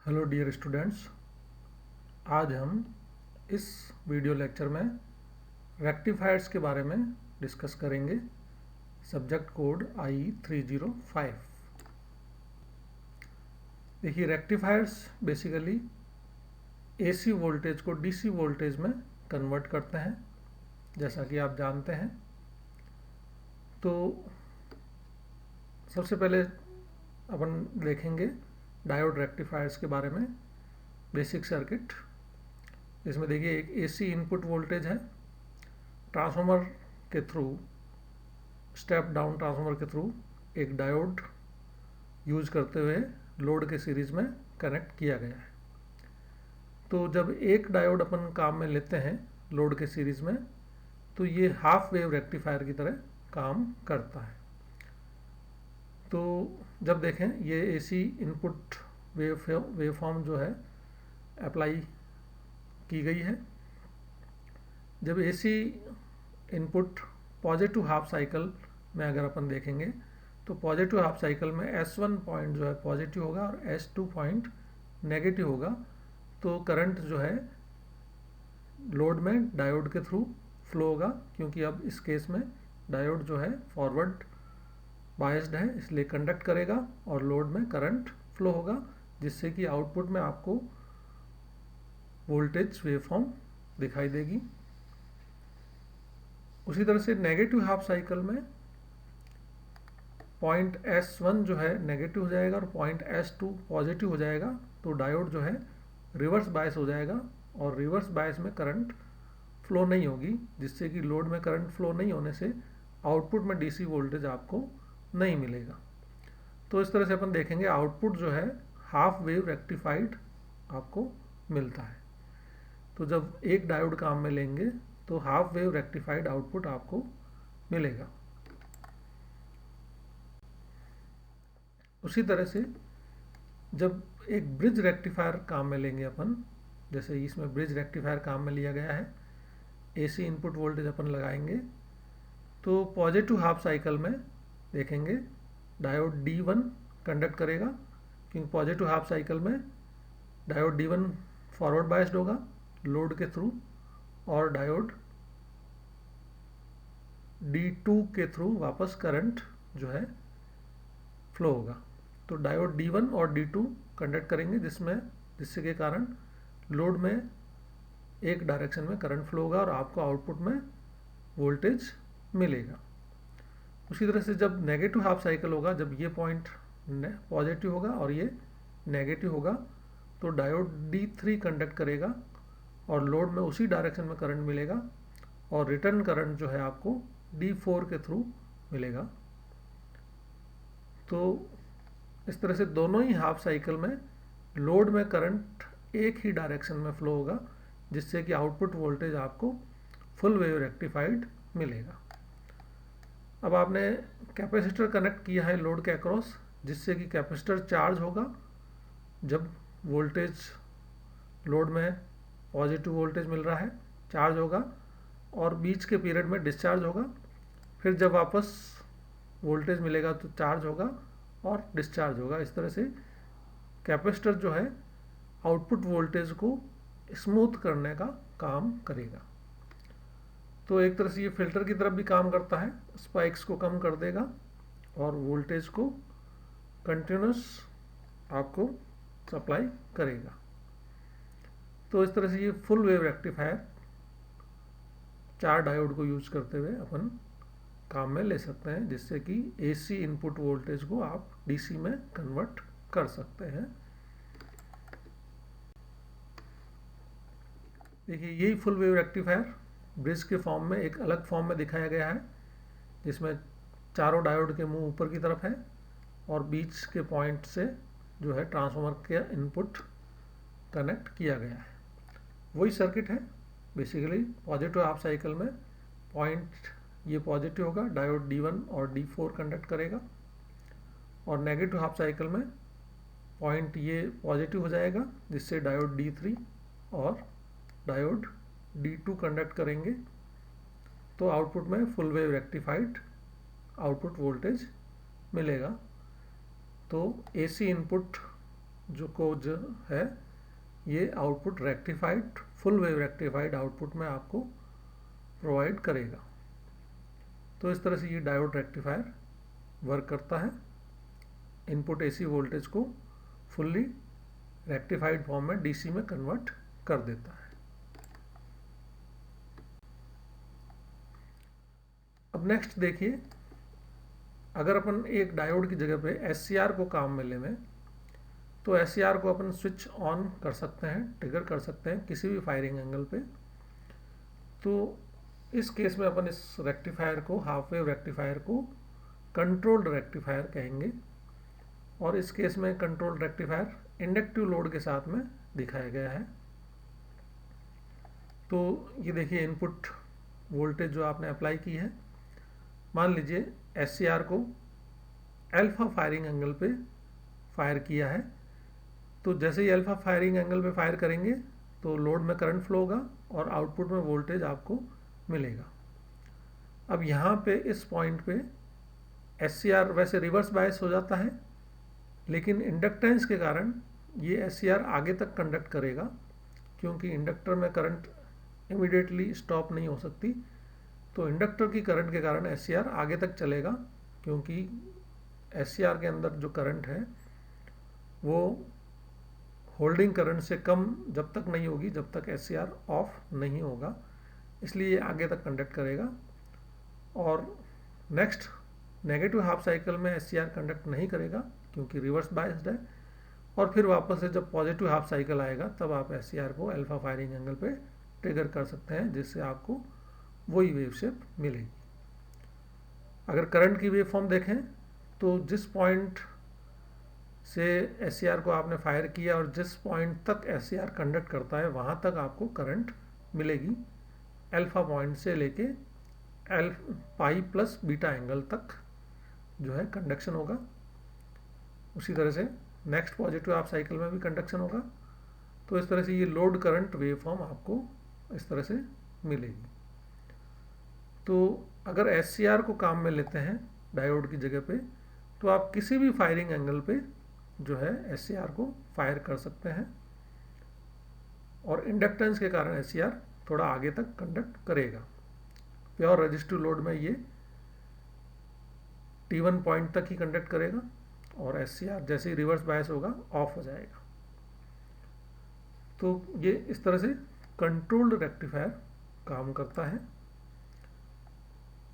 Hello dear students, आज हम इस वीडियो लेक्चर में रेक्टिफायर्स के बारे में डिस्कस करेंगे। Subject code IE305। देखिए, रेक्टिफायर्स बेसिकली AC वोल्टेज को DC वोल्टेज में कन्वर्ट करते हैं, जैसा कि आप जानते हैं। तो सबसे पहले अपन देखेंगे डायोड रेक्टिफायर्स के बारे में। बेसिक सर्किट, इसमें देखिए एक AC इनपुट वोल्टेज है, ट्रांसफार्मर के थ्रू, स्टेप डाउन ट्रांसफार्मर के थ्रू एक डायोड यूज करते हुए लोड के सीरीज में कनेक्ट किया गया है। तो जब एक डायोड अपन काम में लेते हैं लोड के सीरीज में, तो ये हाफ वेव रेक्टिफायर की तरह काम करता है। तो जब देखें, ये AC इनपुट वेवफॉर्म जो है अप्लाई की गई है। जब AC input positive half cycle में अगर अपन देखेंगे, तो पॉजिटिव हाफ साइकिल में S1 पॉइंट जो है पॉजिटिव होगा और S2 पॉइंट नेगेटिव होगा। तो करंट जो है लोड में डायोड के थ्रू फ्लो होगा, क्योंकि अब इस केस में डायोड जो है फॉरवर्ड बायस्ड है, इसलिए कंडक्ट करेगा और लोड में करंट फ्लो होगा, जिससे कि आउटपुट में आपको वोल्टेज वेवफॉर्म दिखाई देगी। उसी तरह से नेगेटिव हाफ साइकिल में पॉइंट S1 जो है नेगेटिव हो जाएगा और पॉइंट S2 पॉजिटिव हो जाएगा। तो डायोड जो है रिवर्स बायस हो जाएगा और रिवर्स बायस में करंट फ्लो नहीं होगी, जिससे कि लोड में करंट फ्लो नहीं होने से आउटपुट में DC वोल्टेज आपको नहीं मिलेगा। तो इस तरह से अपन देखेंगे आउटपुट जो है हाफ वेव रेक्टिफाइड आपको मिलता है। तो जब एक डायोड काम में लेंगे तो हाफ वेव रेक्टिफाइड आउटपुट आपको मिलेगा। उसी तरह से जब एक ब्रिज रेक्टिफायर काम में लेंगे अपन, जैसे इसमें ब्रिज रेक्टिफायर काम में लिया गया है, AC इनपुट वोल्टेज अपन लगाएंगे, तो पॉजिटिव हाफ साइकिल में देखेंगे डायोड D1 कंडक्ट करेगा, क्योंकि पॉजिटिव हाफ साइकिल में डायोड D1 फॉरवर्ड बायस्ड होगा लोड के थ्रू और डायोड D2 के थ्रू वापस करंट जो है फ्लो होगा। तो डायोड D1 और D2 कंडक्ट करेंगे, जिससे के कारण लोड में एक डायरेक्शन में करंट फ्लो होगा और आपको आउटपुट में वोल्टेज मिलेगा। उसी तरह से जब नेगेटिव हाफ साइकिल होगा, जब ये पॉइंट पॉजिटिव होगा और ये नेगेटिव होगा, तो डायोड D3 कंडक्ट करेगा और लोड में उसी डायरेक्शन में करंट मिलेगा और रिटर्न करंट जो है आपको D4 के थ्रू मिलेगा। तो इस तरह से दोनों ही हाफ साइकिल में लोड में करंट एक ही डायरेक्शन में फ्लो होगा, जिससे कि आउटपुट वोल्टेज आपको फुल वेव रेक्टिफाइड मिलेगा। अब आपने कैपेसिटर कनेक्ट किया है लोड के अक्रॉस, जिससे कि कैपेसिटर चार्ज होगा जब वोल्टेज लोड में पॉजिटिव वोल्टेज मिल रहा है, चार्ज होगा और बीच के पीरियड में डिस्चार्ज होगा। फिर जब वापस वोल्टेज मिलेगा तो चार्ज होगा और डिस्चार्ज होगा। इस तरह से कैपेसिटर जो है आउटपुट वोल्टेज को स्मूथ करने का काम करेगा। तो एक तरह से ये फिल्टर की तरफ भी काम करता है, स्पाइक्स को कम कर देगा और वोल्टेज को कंटिन्यूस आपको सप्लाई करेगा। तो इस तरह से ये फुल वेव रेक्टिफायर 4 डायोड को यूज करते हुए अपन काम में ले सकते हैं, जिससे कि AC इनपुट वोल्टेज को आप DC में कन्वर्ट कर सकते हैं। देखिए, यही फुल वेव रेक्टिफायर ब्रिज के फॉर्म में एक अलग फॉर्म में दिखाया गया है, जिसमें चारों डायोड के मुंह ऊपर की तरफ है और बीच के पॉइंट से जो है ट्रांसफार्मर के इनपुट कनेक्ट किया गया है। वही सर्किट है बेसिकली। पॉजिटिव हाफ साइकिल में पॉइंट ये पॉजिटिव होगा, डायोड D1 और D4 कंडक्ट करेगा और नेगेटिव हाफ साइकिल में पॉइंट ये पॉजिटिव हो जाएगा, जिससे डायोड D3 और डायोड D2 कंडक्ट करेंगे। तो आउटपुट में full wave rectified output voltage मिलेगा। तो AC इनपुट जो कोड है ये output rectified, full wave rectified output में आपको प्रोवाइड करेगा। तो इस तरह से ये डायोड रेक्टिफायर वर्क करता है, इनपुट एसी वोल्टेज को फुल्ली रेक्टिफाइड फॉर्म में डीसी में कन्वर्ट कर देता है। अब नेक्स्ट देखिए, अगर अपन एक डायोड की जगह पे एससीआर को काम में लें तो एससीआर को अपन स्विच ऑन कर सकते हैं, ट्रिगर कर सकते हैं किसी भी फायरिंग एंगल पे। तो इस केस में अपन इस रेक्टिफायर को, हाफ वेव रेक्टिफायर को कंट्रोल्ड रेक्टिफायर कहेंगे, और इस केस में कंट्रोल्ड रेक्टिफायर इंडक्टिव लोड के साथ में दिखाया गया है। तो ये देखिए इनपुट वोल्टेज जो आपने अप्लाई की है, मान लीजिए एससीआर को अल्फा फायरिंग एंगल पे फायर किया है, तो जैसे ही अल्फा फायरिंग एंगल पे फायर करेंगे तो लोड में करंट फ्लो होगा और आउटपुट में वोल्टेज आपको मिलेगा। अब यहाँ पे इस पॉइंट पे एससीआर वैसे रिवर्स बायस हो जाता है, लेकिन इंडक्टेंस के कारण ये एससीआर आगे तक कंडक्ट करेगा, क्योंकि इंडक्टर में करंट इमीडिएटली स्टॉप नहीं हो सकती। तो इंडक्टर की करंट के कारण एससीआर आगे तक चलेगा, क्योंकि एससीआर के अंदर जो करंट है वो होल्डिंग करंट से कम जब तक नहीं होगी जब तक एससीआर ऑफ नहीं होगा, इसलिए ये आगे तक कंडक्ट करेगा। और नेक्स्ट नेगेटिव हाफ साइकिल में एससीआर कंडक्ट नहीं करेगा क्योंकि रिवर्स बायस्ड है, और फिर वापस से जब पॉजिटिव हाफ साइकिल आएगा तब आप एससीआर को अल्फा फायरिंग एंगल पे ट्रिगर कर सकते हैं, जिससे आपको वही वेव शेप मिलेगी। अगर करंट की वेव फॉर्म देखें तो जिस पॉइंट से एससीआर को आपने फायर किया और जिस पॉइंट तक एससीआर कंडक्ट करता है वहाँ तक आपको करंट मिलेगी, अल्फा पॉइंट से लेके पाई प्लस बीटा एंगल तक जो है कंडक्शन होगा। उसी तरह से नेक्स्ट पॉजिटिव हाफ साइकिल में भी कंडक्शन होगा। तो इस तरह से ये लोड करंट वेव फॉर्म आपको इस तरह से मिलेगी। तो अगर एससीआर को काम में लेते हैं डायोड की जगह पे, तो आप किसी भी फायरिंग एंगल पे जो है एससीआर को फायर कर सकते हैं, और इंडक्टेंस के कारण एससीआर थोड़ा आगे तक कंडक्ट करेगा। प्योर रेजिस्टिव लोड में ये T1 पॉइंट तक ही कंडक्ट करेगा, और एससीआर जैसे ही रिवर्स बायस होगा ऑफ हो जाएगा। तो ये इस तरह से कंट्रोल्ड रेक्टिफायर काम करता है,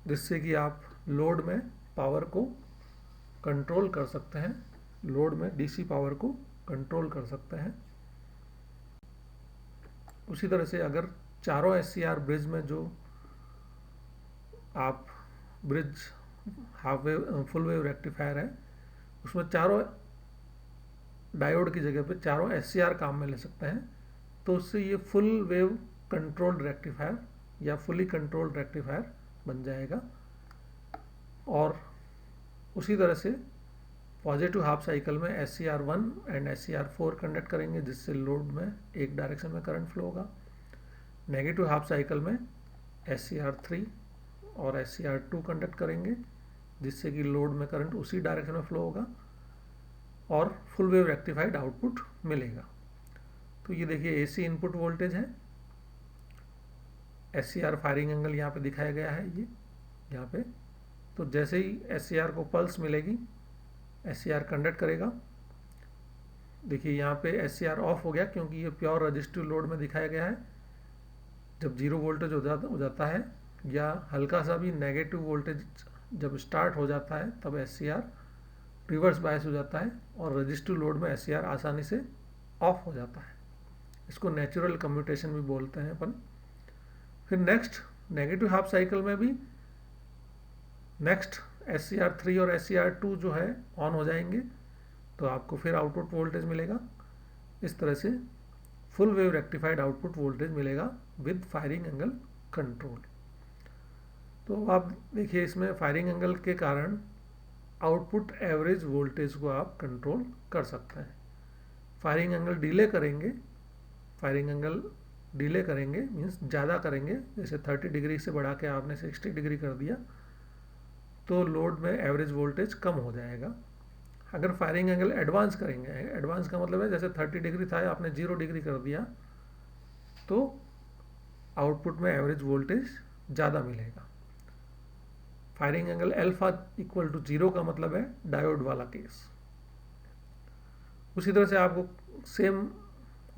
जिससे कि आप लोड में पावर को कंट्रोल कर सकते हैं, लोड में डीसी पावर को कंट्रोल कर सकते हैं। उसी तरह से अगर चारों एससीआर ब्रिज में जो आप bridge half wave full wave rectifier है, उसमें चारों डायोड की जगह पे चारों एससीआर काम में ले सकते हैं, तो उससे ये फुल वेव कंट्रोल्ड रेक्टिफायर या फुली कंट्रोल्ड रेक्टिफायर बन जाएगा। और उसी तरह से पॉजिटिव हाफ साइकिल में SCR1 एंड SCR4 कंडक्ट करेंगे, जिससे लोड में एक डायरेक्शन में करंट फ्लो होगा। नेगेटिव हाफ साइकिल में SCR3 और SCR2 कंडक्ट करेंगे, जिससे कि लोड में करंट उसी डायरेक्शन में फ्लो होगा और फुल वेव रेक्टिफाइड आउटपुट मिलेगा। तो ये देखिए AC इनपुट वोल्टेज है, SCR फायरिंग एंगल यहाँ पे दिखाया गया है, ये यहाँ पे। तो जैसे ही SCR को पल्स मिलेगी, SCR कंडक्ट करेगा। देखिए यहाँ पे SCR ऑफ हो गया क्योंकि ये प्योर रजिस्टिव लोड में दिखाया गया है। जब जीरो वोल्टेज हो जाता है या हल्का सा भी नेगेटिव वोल्टेज जब स्टार्ट हो जाता है, तब SCR रिवर्स बायस हो जाता है और रजिस्टिव लोड में SCR आसानी से ऑफ हो जाता है। इसको नेचुरल कम्यूटेशन भी बोलते हैं अपन। फिर नेक्स्ट नेगेटिव हाफ साइकिल में भी नेक्स्ट SCR3 और SCR2 जो है ऑन हो जाएंगे, तो आपको फिर आउटपुट वोल्टेज मिलेगा। इस तरह से full wave rectified output voltage मिलेगा विद फायरिंग एंगल कंट्रोल। तो आप देखिए इसमें फायरिंग एंगल के कारण आउटपुट एवरेज वोल्टेज को आप कंट्रोल कर सकते हैं। फायरिंग एंगल डिले करेंगे मीन्स ज़्यादा करेंगे, जैसे 30 डिग्री से बढ़ा के आपने 60 डिग्री कर दिया तो लोड में एवरेज वोल्टेज कम हो जाएगा। अगर फायरिंग एंगल एडवांस करेंगे, एडवांस का मतलब है जैसे 30 डिग्री था आपने 0 डिग्री कर दिया तो आउटपुट में एवरेज वोल्टेज ज़्यादा मिलेगा। Firing angle alpha equal to 0 का मतलब है डायोड वाला केस। उसी तरह से आपको सेम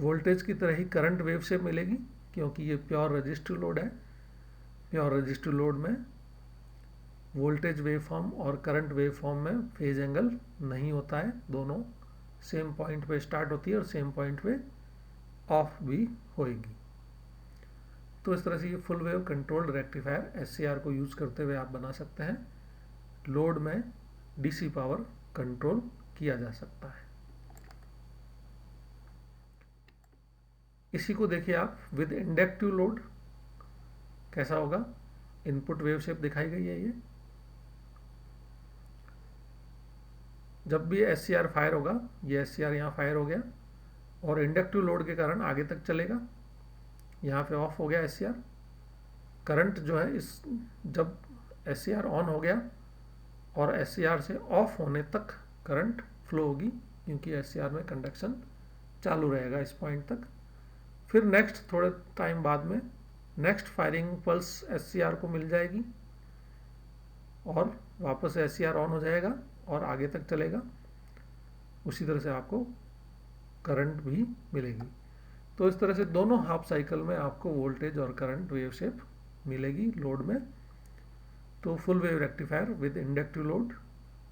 वोल्टेज की तरह ही करंट वेव शेप मिलेगी, क्योंकि ये प्योर रजिस्टिव लोड है। प्योर रजिस्टिव लोड में वोल्टेज वेव फॉर्म और करंट वेव फॉर्म में फेज एंगल नहीं होता है, दोनों सेम पॉइंट पे स्टार्ट होती है और सेम पॉइंट पे ऑफ भी होएगी। तो इस तरह से ये full wave controlled rectifier SCR को यूज करते हुए आप बना सकते हैं। लोड में डीसी पावर कंट्रोल किया जा सकता है। इसी को देखिए आप विद इंडक्टिव लोड कैसा होगा। इनपुट वेव शेप दिखाई गई है। ये जब भी एससीआर फायर होगा, ये एससीआर यहाँ फायर हो गया और इंडक्टिव लोड के कारण आगे तक चलेगा। यहाँ पे ऑफ हो गया एससीआर। करंट जो है इस जब एससीआर ऑन हो गया और एससीआर से ऑफ होने तक करंट फ्लो होगी, क्योंकि एससीआर में कंडक्शन चालू रहेगा इस पॉइंट तक। फिर नेक्स्ट थोड़े टाइम बाद में नेक्स्ट फायरिंग पल्स एससीआर को मिल जाएगी और वापस एससीआर ऑन हो जाएगा और आगे तक चलेगा। उसी तरह से आपको करंट भी मिलेगी। तो इस तरह से दोनों हाफ साइकिल में आपको वोल्टेज और करंट वेव शेप मिलेगी लोड में। तो full wave rectifier with inductive load,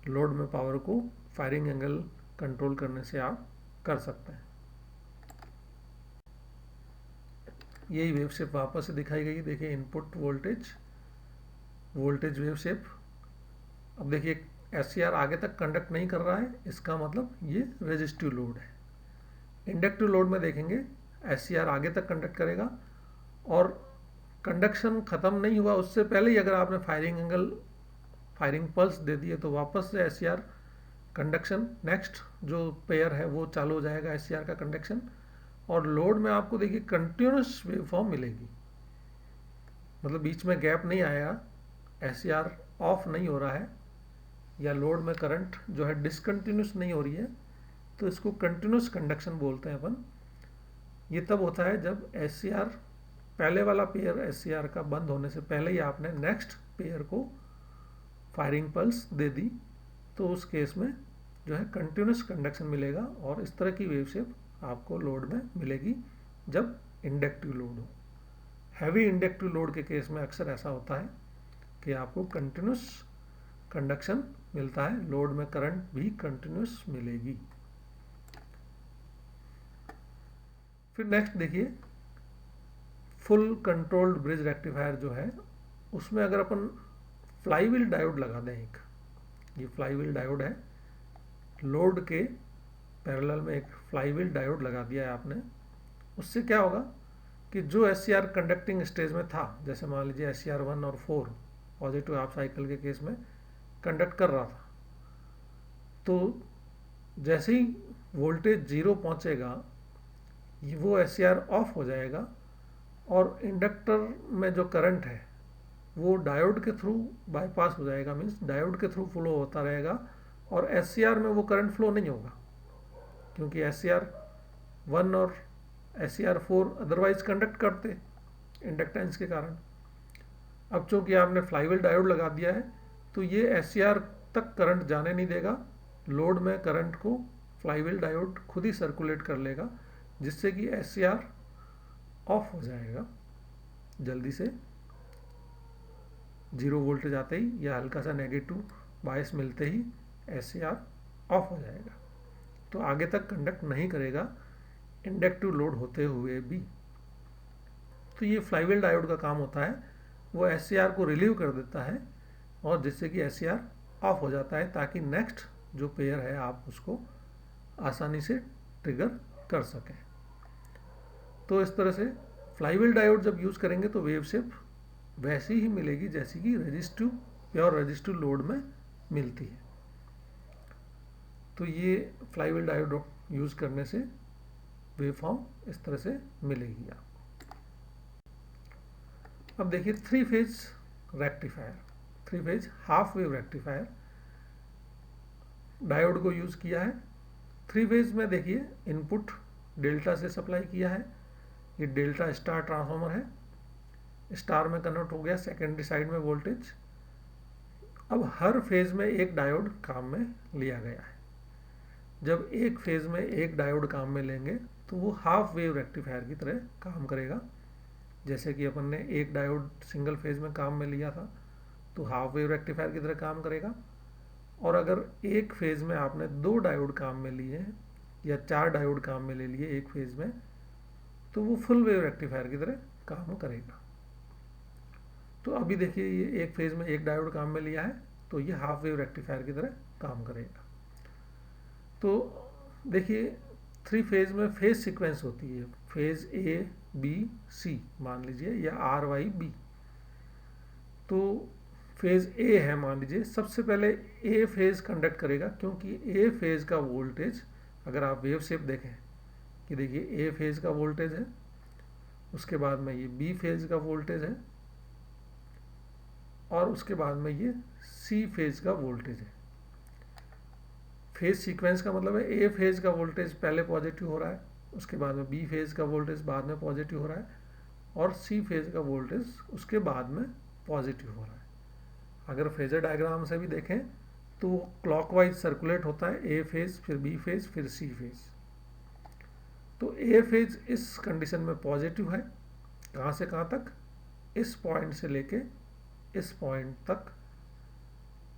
load में पावर को फायरिंग एंगल कंट्रोल करने से आप कर सकते हैं। यही वेव शेप वापस से दिखाई गई। देखिए input voltage, voltage wave shape. अब देखिए एससीआर आगे तक कंडक्ट नहीं कर रहा है, इसका मतलब ये रेजिस्टिव लोड है। इंडक्टिव लोड में देखेंगे एससीआर आगे तक कंडक्ट करेगा और कंडक्शन ख़त्म नहीं हुआ उससे पहले ही अगर आपने फायरिंग पल्स दे दिए तो वापस से एससीआर कंडक्शन नेक्स्ट जो पेयर है वो चालू हो जाएगा एससीआर का कंडक्शन। और लोड में आपको देखिए कंटिन्यूस वेव फॉर्म मिलेगी, मतलब बीच में गैप नहीं आएगा, एससीआर ऑफ नहीं हो रहा है या लोड में करंट जो है डिसकंटिन्यूस नहीं हो रही है, तो इसको कंटिन्यूस कंडक्शन बोलते हैं अपन। ये तब होता है जब एससीआर पहले वाला पेयर एससीआर का बंद होने से पहले ही आपने नेक्स्ट पेयर को फायरिंग पल्स दे दी, तो उस केस में जो है कंटिन्यूस कंडक्शन मिलेगा और इस तरह की वेव शेप आपको लोड में मिलेगी जब इंडक्टिव लोड हो। हैवी इंडक्टिव लोड के केस में अक्सर ऐसा होता है कि आपको कंटिन्यूस कंडक्शन मिलता है, लोड में करंट भी कंटिन्यूस मिलेगी। फिर नेक्स्ट देखिए फुल कंट्रोल्ड ब्रिज रेक्टिफायर जो है उसमें अगर अपन फ्लाईव्हील डायोड लगा दें, एक ये फ्लाईव्हील डायोड है, लोड के पैरेलल में एक फ्लाईव्हील डायोड लगा दिया है आपने, उससे क्या होगा कि जो एससीआर कंडक्टिंग स्टेज में था, जैसे मान लीजिए एससीआर 1 और 4 पॉजिटिव हाफ साइकिल के केस में कंडक्ट कर रहा था, तो जैसे ही वोल्टेज 0 पहुंचेगा वो एससीआर ऑफ हो जाएगा और इंडक्टर में जो करंट है वो डायोड के थ्रू बाईपास हो जाएगा, मीन्स डायोड के थ्रू फ्लो होता रहेगा और एससीआर में वो करंट फ्लो नहीं होगा, क्योंकि एससीआर 1 और एससीआर 4 अदरवाइज कंडक्ट करते इंडक्टेंस के कारण। अब चूंकि आपने फ्लाईव्हील डायोड लगा दिया है तो ये एससीआर तक करंट जाने नहीं देगा, लोड में करंट को फ्लाईव्हील डायोड खुद ही सर्कुलेट कर लेगा, जिससे कि एससीआर ऑफ हो जाएगा जल्दी से। 0 वोल्टेज आते ही या हल्का सा नेगेटिव बायस मिलते ही एससीआर ऑफ हो जाएगा, तो आगे तक कंडक्ट नहीं करेगा इंडक्टिव लोड होते हुए भी। तो ये फ्लाईव्हील डायोड का काम होता है, वो एससीआर को रिलीव कर देता है और जिससे कि एससीआर ऑफ हो जाता है, ताकि नेक्स्ट जो पेयर है आप उसको आसानी से ट्रिगर कर सकें। तो इस तरह से फ्लाईव्हील डायोड जब यूज़ करेंगे तो वेव शेप वैसी ही मिलेगी जैसी कि रेजिस्टिव प्योर रेजिस्टिव लोड में मिलती है। तो ये फ्लाईव्हील डायोड यूज़ करने से वेव फॉर्म इस तरह से मिलेगी आपको। अब देखिए 3 phase rectifier, 3 phase half wave rectifier. Diode को यूज़ किया है। 3 फेज में देखिए इनपुट डेल्टा से सप्लाई किया है, ये डेल्टा स्टार ट्रांसफार्मर है, स्टार में कन्वर्ट हो गया सेकेंडरी साइड में वोल्टेज। अब हर फेज में एक डायोड काम में लिया गया है। जब एक फेज में एक डायोड काम में लेंगे तो वो हाफ वेव रेक्टिफायर की तरह काम करेगा। जैसे कि अपन ने एक डायोड सिंगल फेज में काम में लिया था तो हाफ वेव रेक्टिफायर की तरह काम करेगा। और अगर एक फेज में आपने 2 डायोड काम में लिए हैं या 4 डायोड काम में ले लिए एक फेज में, तो वो फुल वेव रेक्टिफायर की तरह काम करेगा। तो अभी देखिए ये एक फेज में एक डायोड काम में लिया है तो ये हाफ वेव रेक्टिफायर की तरह काम करेगा। तो देखिए 3 फेज में फेज सीक्वेंस होती है, फेज ए बी सी मान लीजिए, या आर वाई बी। तो फेज ए है मान लीजिए, सबसे पहले ए फेज कंडक्ट करेगा, क्योंकि ए फेज का वोल्टेज, अगर आप वेव शेप देखें कि देखिए ए फेज का वोल्टेज है, उसके बाद में ये बी फेज का वोल्टेज है, और उसके बाद में ये सी फेज का वोल्टेज है। फेज सीक्वेंस का मतलब है ए फेज का वोल्टेज पहले पॉजिटिव हो रहा है, उसके बाद में बी फेज का वोल्टेज बाद में पॉजिटिव हो रहा है, और सी फेज का वोल्टेज उसके बाद में पॉजिटिव हो रहा है। अगर फेजर डायग्राम से भी देखें तो वो क्लॉकवाइज सर्कुलेट होता है, ए फेज फिर बी फेज फिर सी फेज। तो ए फेज इस कंडीशन में पॉजिटिव है, कहाँ से कहाँ तक, इस पॉइंट से लेके इस पॉइंट तक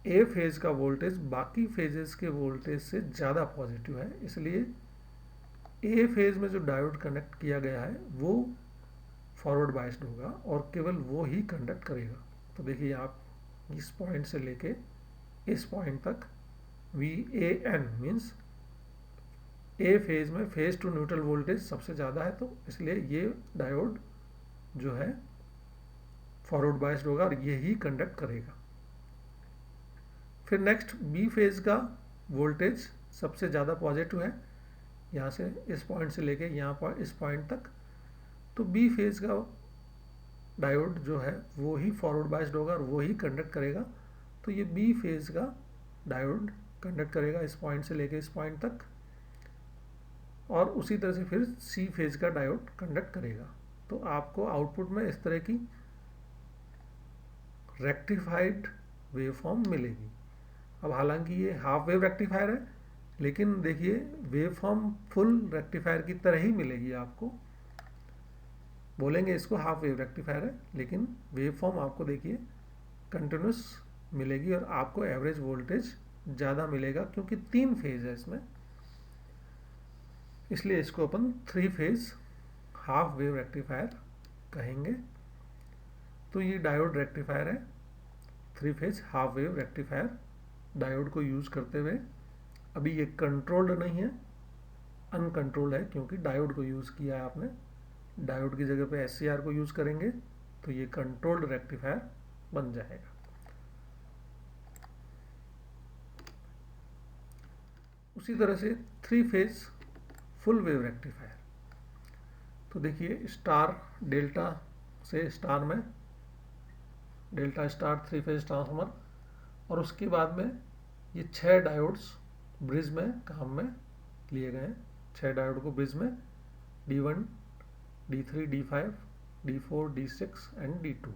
ए फेज का वोल्टेज बाकी फेजेस के वोल्टेज से ज़्यादा पॉजिटिव है, इसलिए ए फेज में जो डायोड कनेक्ट किया गया है वो फॉरवर्ड बायस्ड होगा और केवल वो ही कंडक्ट करेगा। तो देखिए आप इस पॉइंट से लेके इस पॉइंट तक V A N means A phase में फेज टू न्यूट्रल वोल्टेज सबसे ज़्यादा है, तो इसलिए ये डायोड जो है फॉरवर्ड बायस्ड होगा और ये ही कंडक्ट करेगा। फिर नेक्स्ट बी फेज का वोल्टेज सबसे ज़्यादा पॉजिटिव है, यहाँ से इस पॉइंट से लेके यहाँ पर इस पॉइंट तक, तो बी फेज का डायोड जो है वो ही फॉरवर्ड बायस्ड होगा और वो ही कंडक्ट करेगा। तो ये बी फेज का डायोड कंडक्ट करेगा इस पॉइंट से लेके इस पॉइंट तक, और उसी तरह से फिर सी फेज का डायोड कंडक्ट करेगा। तो आपको आउटपुट में इस तरह की रेक्टिफाइड वेवफॉर्म मिलेगी। अब हालांकि ये हाफ वेव रेक्टिफायर है, लेकिन देखिए वेवफॉर्म फुल रेक्टिफायर की तरह ही मिलेगी आपको। बोलेंगे इसको हाफ वेव रेक्टिफायर है, लेकिन वेवफॉर्म आपको देखिए कंटिन्यूस मिलेगी और आपको एवरेज वोल्टेज ज़्यादा मिलेगा, क्योंकि 3 फेज है इसमें, इसलिए इसको अपन 3 फेज हाफ वेव रेक्टिफायर कहेंगे। तो ये डायोड रेक्टिफायर है, 3 phase half wave rectifier diode को यूज़ करते हुए। अभी ये कंट्रोल्ड नहीं है, अनकंट्रोल्ड है, क्योंकि डायोड को यूज़ किया है आपने। डायोड की जगह पे SCR को यूज़ करेंगे तो ये कंट्रोल्ड रेक्टिफायर बन जाएगा। उसी तरह से 3 फेज फुल वेव रेक्टिफायर, तो देखिए स्टार डेल्टा से स्टार में, डेल्टा स्टार 3 फेज ट्रांसफार्मर, और उसके बाद में ये 6 डायोड्स ब्रिज में काम में लिए गए हैं। 6 डायोड को ब्रिज में D1 D3 D5 D4 D6 and D2,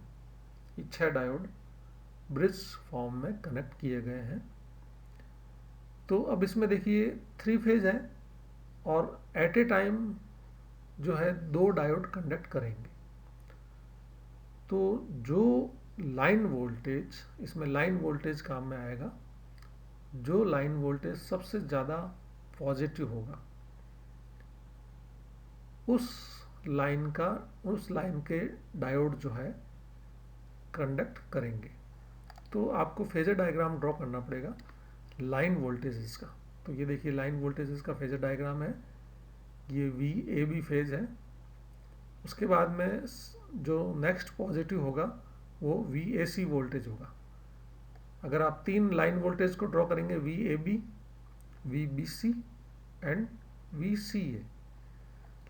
ये 6 डायोड ब्रिज फॉर्म में कनेक्ट किए गए हैं। तो अब इसमें देखिए 3 फेज है और एट ए टाइम जो है 2 डायोड कंडक्ट करेंगे। तो जो लाइन वोल्टेज, इसमें लाइन वोल्टेज काम में आएगा, जो लाइन वोल्टेज सबसे ज़्यादा पॉजिटिव होगा उस लाइन के डायोड जो है कंडक्ट करेंगे। तो आपको फेजर डायग्राम ड्रॉ करना पड़ेगा लाइन वोल्टेजेस का। तो ये देखिए लाइन वोल्टेजेस का फेजर डायग्राम है, ये VAB फेज है। उसके बाद में जो नेक्स्ट पॉजिटिव होगा वो VAC वोल्टेज होगा। अगर आप 3 लाइन वोल्टेज को ड्रॉ करेंगे, VAB, VBC एंड VCA,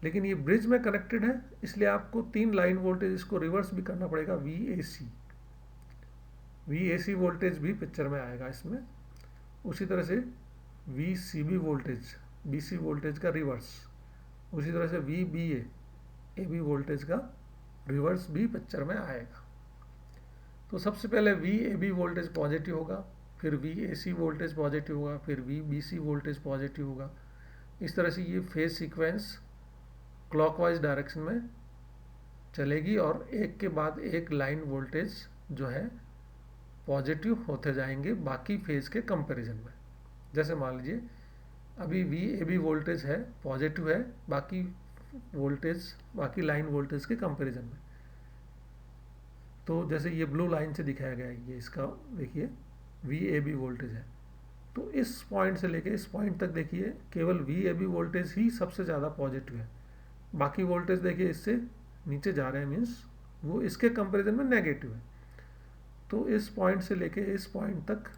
लेकिन ये ब्रिज में कनेक्टेड है, इसलिए आपको 3 लाइन वोल्टेज इसको रिवर्स भी करना पड़ेगा, VAC वोल्टेज भी पिक्चर में आएगा इसमें। उसी तरह से VCB वोल्टेज, BC वोल्टेज का रिवर्स, उसी तरह से VBA, AB वोल्टेज का रिवर्स भी पिक्चर में आएगा। तो सबसे पहले VAB वोल्टेज पॉजिटिव होगा, फिर VAC वोल्टेज पॉजिटिव होगा, फिर VBC वोल्टेज पॉजिटिव होगा। इस तरह से ये फेज सीक्वेंस क्लॉकवाइज डायरेक्शन में चलेगी और एक के बाद एक लाइन वोल्टेज जो है पॉजिटिव होते जाएंगे बाकी फेज के कंपैरिजन में। जैसे मान लीजिए अभी VAB वोल्टेज है पॉजिटिव है बाकी वोल्टेज, बाकी लाइन वोल्टेज के कंपैरिजन में। तो जैसे ये ब्लू लाइन से दिखाया गया है, ये इसका देखिए VAB वोल्टेज है। तो इस पॉइंट से लेके इस पॉइंट तक देखिए केवल VAB वोल्टेज ही सबसे ज़्यादा पॉजिटिव है, बाकी वोल्टेज देखिए इससे नीचे जा रहे हैं, मीन्स वो इसके कंपैरिजन में नेगेटिव है। तो इस पॉइंट से लेके इस पॉइंट तक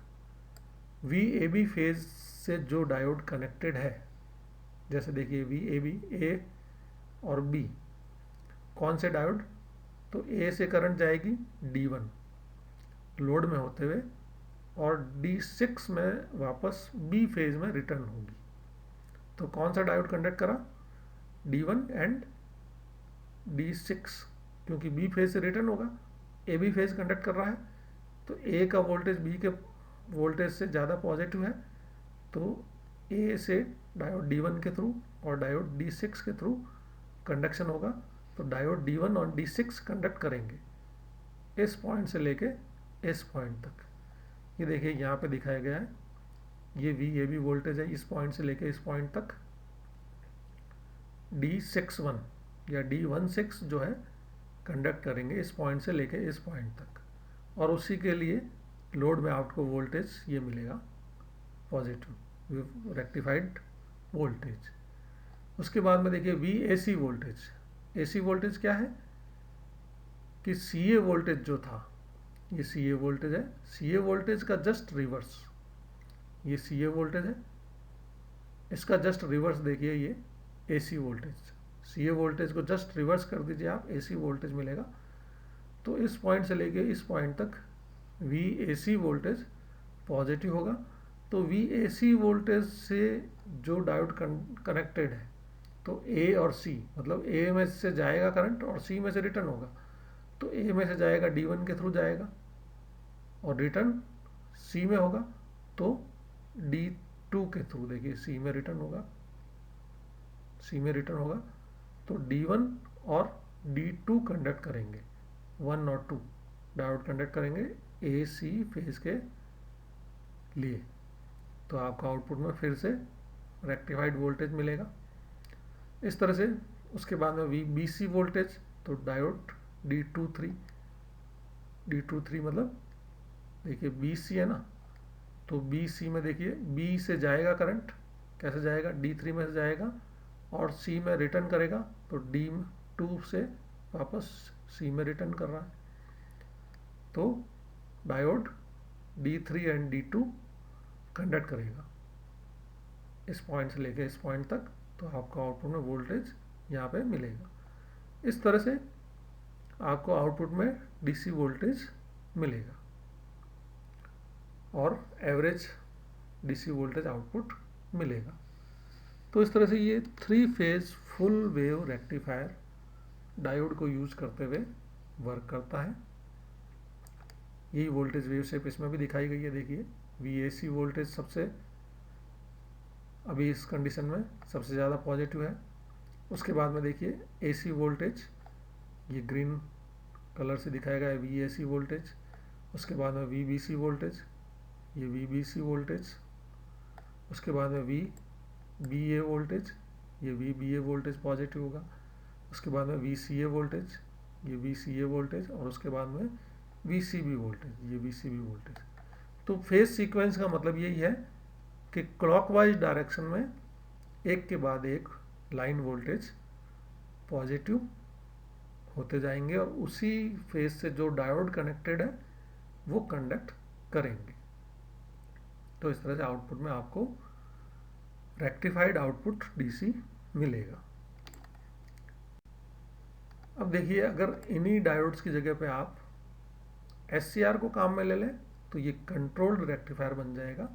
VAB फेज से जो डायोड कनेक्टेड है, जैसे देखिए VAB A और B, कौन से डायोड, तो A से करंट जाएगी D1 लोड में होते हुए और D6 में वापस B फेज में रिटर्न होगी। तो कौन सा डायोड कंडक्ट करा, D1 एंड D6, क्योंकि B फेज से रिटर्न होगा, AB फेज कंडक्ट कर रहा है, तो A का वोल्टेज B के वोल्टेज से ज़्यादा पॉजिटिव है, तो A से डायोड D1 के थ्रू और डायोड D6 के थ्रू कंडक्शन होगा। तो डायोड D1 और D6 कंडक्ट करेंगे इस पॉइंट से लेके इस पॉइंट तक। ये देखिए यहाँ पे दिखाया गया है, ये VAB वोल्टेज है, इस पॉइंट से लेके इस पॉइंट तक D61 या D16 जो है कंडक्ट करेंगे इस पॉइंट से लेके इस पॉइंट तक, और उसी के लिए लोड में आपको वोल्टेज ये मिलेगा पॉजिटिव रेक्टिफाइड वोल्टेज। उसके बाद में देखिए VAC वोल्टेज। AC वोल्टेज क्या है कि CA वोल्टेज जो था, ये CA वोल्टेज है, CA वोल्टेज का जस्ट रिवर्स, ये CA वोल्टेज है, इसका जस्ट रिवर्स देखिए ये AC वोल्टेज। CA वोल्टेज को जस्ट रिवर्स कर दीजिए आप, AC वोल्टेज मिलेगा। तो इस पॉइंट से लेके इस पॉइंट तक VAC वोल्टेज पॉजिटिव होगा। तो VAC वोल्टेज से जो डायोड कनेक्टेड है, तो A और C, मतलब A में से जाएगा करंट और C में से रिटर्न होगा। तो A में से जाएगा D1 के थ्रू जाएगा और रिटर्न C में होगा, तो D2 के थ्रू देखिए C में रिटर्न होगा, C में रिटर्न होगा। तो D1 और D2 कंडक्ट करेंगे, 1 और 2 डायोड कंडक्ट करेंगे AC फेज के लिए। तो आपका आउटपुट में फिर से रेक्टिफाइड वोल्टेज मिलेगा इस तरह से। उसके बाद में VBC वोल्टेज, तो डायोड D23 मतलब देखिए BC है ना, तो BC में देखिए B से जाएगा करंट, कैसे जाएगा, D3 में से जाएगा और C में रिटर्न करेगा, तो D2 से वापस C में रिटर्न कर रहा है। तो diode D3 and D2 conduct करेगा इस पॉइंट से लेके इस पॉइंट तक, तो आपको आउटपुट में वोल्टेज यहाँ पे मिलेगा। इस तरह से आपको आउटपुट में DC वोल्टेज मिलेगा और एवरेज DC वोल्टेज आउटपुट मिलेगा। तो इस तरह से ये 3 phase full wave rectifier diode को यूज करते हुए वर्क करता है। यही वोल्टेज वेव शेप इसमें भी दिखाई गई है। देखिए VAC वोल्टेज सबसे अभी इस कंडीशन में सबसे ज़्यादा पॉजिटिव है। उसके बाद में देखिए AC वोल्टेज, ये ग्रीन कलर से दिखाया गया है VAC वोल्टेज। उसके बाद में VBC वोल्टेज, ये VBC वोल्टेज। उसके बाद में VBA वोल्टेज, ये VBA वोल्टेज पॉजिटिव होगा। उसके बाद में VCA वोल्टेज, ये VCA वोल्टेज, और उसके बाद में VCB वोल्टेज, ये VCB वोल्टेज। तो फेज सीक्वेंस का मतलब यही है कि क्लॉकवाइज डायरेक्शन में एक के बाद एक लाइन वोल्टेज पॉजिटिव होते जाएंगे और उसी फेज से जो डायोड कनेक्टेड है वो कंडक्ट करेंगे। तो इस तरह से आउटपुट में आपको रेक्टिफाइड आउटपुट DC मिलेगा। अब देखिए अगर इन्हीं डायोड्स की जगह पे आप SCR को काम में ले लें तो ये कंट्रोल्ड रेक्टिफायर बन जाएगा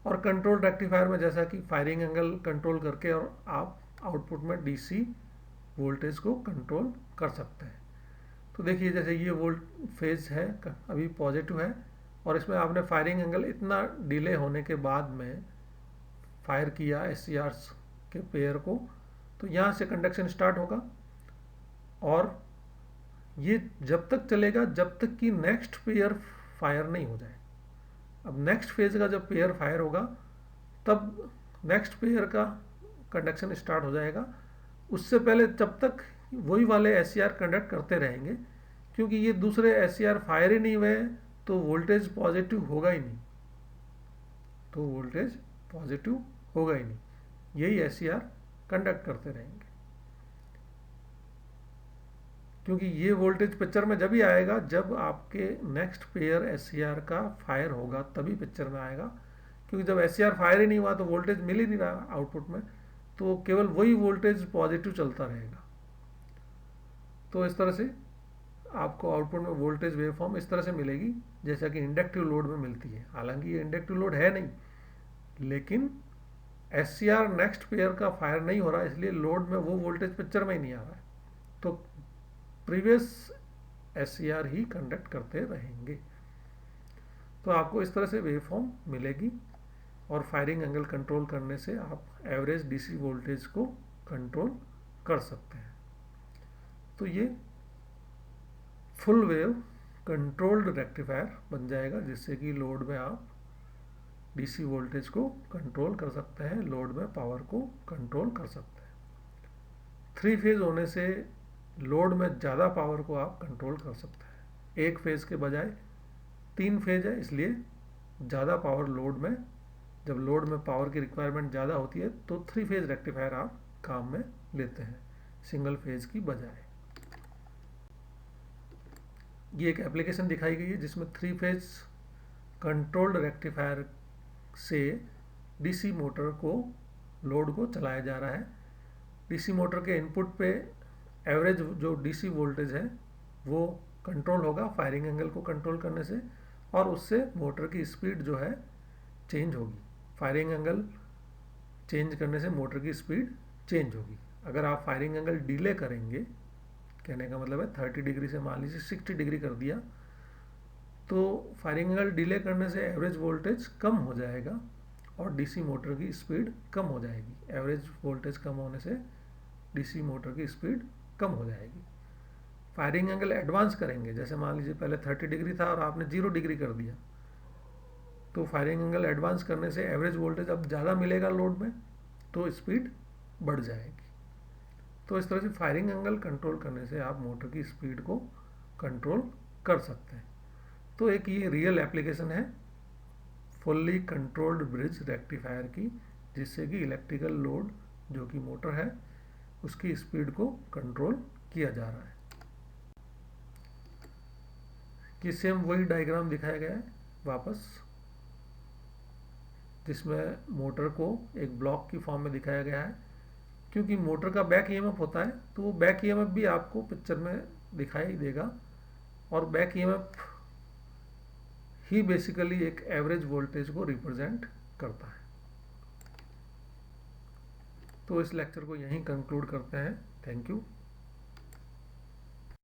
और कंट्रोल रेक्टिफायर में जैसा कि फायरिंग एंगल कंट्रोल करके और आप आउटपुट में डीसी वोल्टेज को कंट्रोल कर सकते हैं। तो देखिए जैसे ये वोल्ट फेज है अभी पॉजिटिव है और इसमें आपने फायरिंग एंगल इतना डिले होने के बाद में फायर किया एससीआर्स के पेयर को, तो यहाँ से कंडक्शन स्टार्ट होगा और ये जब तक चलेगा जब तक कि नेक्स्ट पेयर फायर नहीं हो जाए। अब नेक्स्ट फेज का जब पेयर फायर होगा तब नेक्स्ट पेयर का कंडक्शन स्टार्ट हो जाएगा। उससे पहले जब तक वही वाले एससीआर कंडक्ट करते रहेंगे, क्योंकि ये दूसरे एससीआर फायर ही नहीं हुए तो वोल्टेज पॉजिटिव होगा ही नहीं, तो वोल्टेज पॉजिटिव होगा ही नहीं, यही एससीआर कंडक्ट करते रहेंगे। क्योंकि ये वोल्टेज पिक्चर में जब ही आएगा जब आपके नेक्स्ट पेयर एससीआर का फायर होगा, तभी पिक्चर में आएगा। क्योंकि जब एससीआर फायर ही नहीं हुआ तो वोल्टेज मिल ही नहीं रहा आउटपुट में, तो केवल वही वोल्टेज पॉजिटिव चलता रहेगा। तो इस तरह से आपको आउटपुट में वोल्टेज वेवफॉर्म इस तरह से मिलेगी जैसा कि इंडक्टिव लोड में मिलती है। हालांकि ये इंडक्टिव लोड है नहीं, लेकिन एससीआर नेक्स्ट पेयर का फायर नहीं हो रहा, इसलिए लोड में वो वोल्टेज पिक्चर में ही नहीं आ रहा है, तो प्रीवियस एससीआर ही कंडक्ट करते रहेंगे। तो आपको इस तरह से वेवफॉर्म मिलेगी और फायरिंग एंगल कंट्रोल करने से आप एवरेज डीसी वोल्टेज को कंट्रोल कर सकते हैं। तो ये फुल वेव कंट्रोल्ड रेक्टिफायर बन जाएगा, जिससे कि लोड में आप डीसी वोल्टेज को कंट्रोल कर सकते हैं, लोड में पावर को कंट्रोल कर सकते हैं। 3 फेज होने से लोड में ज़्यादा पावर को आप कंट्रोल कर सकते हैं। 1 फेज के बजाय 3 फेज है, इसलिए ज़्यादा पावर लोड में, जब लोड में पावर की रिक्वायरमेंट ज़्यादा होती है तो 3 फेज रेक्टिफायर आप काम में लेते हैं सिंगल फेज की बजाय। ये एक एप्लीकेशन दिखाई गई है जिसमें 3 फेज कंट्रोल्ड रेक्टिफायर से डीसी मोटर को, लोड को चलाया जा रहा है। डीसी मोटर के इनपुट पे एवरेज जो डीसी वोल्टेज है वो कंट्रोल होगा फायरिंग एंगल को कंट्रोल करने से, और उससे मोटर की स्पीड जो है चेंज होगी। फायरिंग एंगल चेंज करने से मोटर की स्पीड चेंज होगी। अगर आप फायरिंग एंगल डिले करेंगे, कहने का मतलब है 30 डिग्री से मान लीजिए 60 डिग्री कर दिया, तो फायरिंग एंगल डिले करने से एवरेज वोल्टेज कम हो जाएगा और डीसी मोटर की स्पीड कम हो जाएगी। एवरेज वोल्टेज कम होने से डीसी मोटर की स्पीड कम हो जाएगी। फायरिंग एंगल एडवांस करेंगे, जैसे मान लीजिए पहले 30 डिग्री था और आपने 0 डिग्री कर दिया, तो फायरिंग एंगल एडवांस करने से एवरेज वोल्टेज अब ज़्यादा मिलेगा लोड में, तो स्पीड बढ़ जाएगी। तो इस तरह से फायरिंग एंगल कंट्रोल करने से आप मोटर की स्पीड को कंट्रोल कर सकते हैं। तो एक ये रियल एप्लीकेशन है फुल्ली कंट्रोल्ड ब्रिज रेक्टिफायर की, जिससे कि इलेक्ट्रिकल लोड जो कि मोटर है उसकी स्पीड को कंट्रोल किया जा रहा है। कि सेम वही डायग्राम दिखाया गया है वापस, जिसमें मोटर को एक ब्लॉक की फॉर्म में दिखाया गया है। क्योंकि मोटर का बैक ईएमएफ होता है तो वो बैक ईएमएफ भी आपको पिक्चर में दिखाई देगा, और बैक ईएमएफ ही बेसिकली एक एवरेज वोल्टेज को रिप्रेजेंट करता है। तो इस लेक्चर को यहीं कंक्लूड करते हैं। Thank you.